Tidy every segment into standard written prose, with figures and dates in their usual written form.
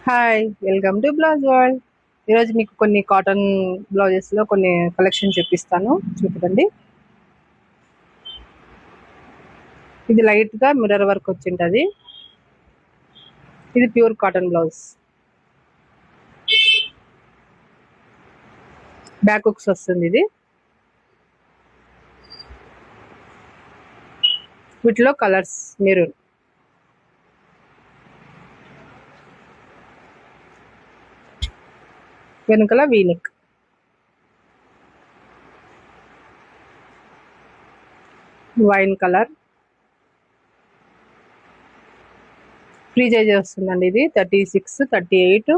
Hi, welcome to blouse world. ఈరోజు మీకు కొన్ని కాటన్ బ్లౌజెస్లో కొన్ని కలెక్షన్ చూపిస్తాను, చూడండి. ఇది లైట్గా మిర్రర్ వర్క్ వచ్చింటుంది. ఇది pure cotton blouse. Back hooks వస్తుంది. ఇది వీటిలో కలర్స్ మెరూన్, వెనుకల V neck, wine colour, free size వస్తుందండి. ఇది 36, 38,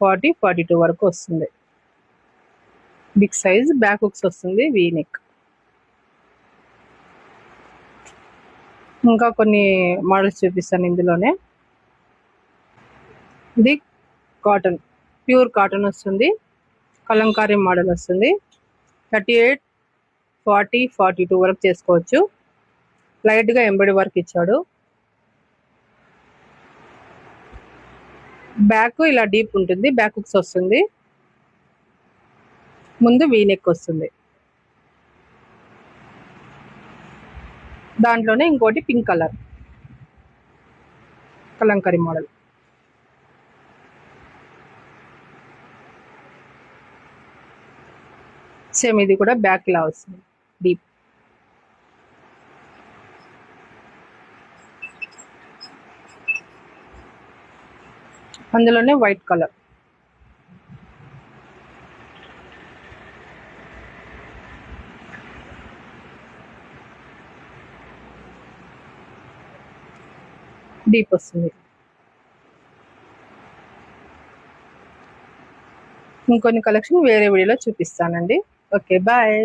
40, 42 వరకు వస్తుంది. Big size. బ్యాక్ హుక్స్ వస్తుంది, వీనెక్. ఇంకా కొన్ని మోడల్స్ చూపిస్తాను ఇందులోనే. ఇది కాటన్, ప్యూర్ కాటన్ వస్తుంది. కలంకారీ మోడల్ వస్తుంది. 38, 40, 42 వరకు చేసుకోవచ్చు. లైట్గా ఎంబ్రాయిడరీ వర్క్ ఇచ్చాడు. బ్యాక్ ఇలా డీప్ ఉంటుంది. బ్యాక్ హుక్స్ వస్తుంది. ముందు వీనెక్ వస్తుంది. దాంట్లోనే ఇంకోటి pink colour Kalamkari model. Same ఇది కూడా బ్యాక్ ఇలా వస్తుంది, డీప్. అందులోనే వైట్ కలర్. డీప్ వస్తుంది. ఇంకొన్ని కలెక్షన్ వేరే వీడియోలో చూపిస్తానండి. Okay, bye.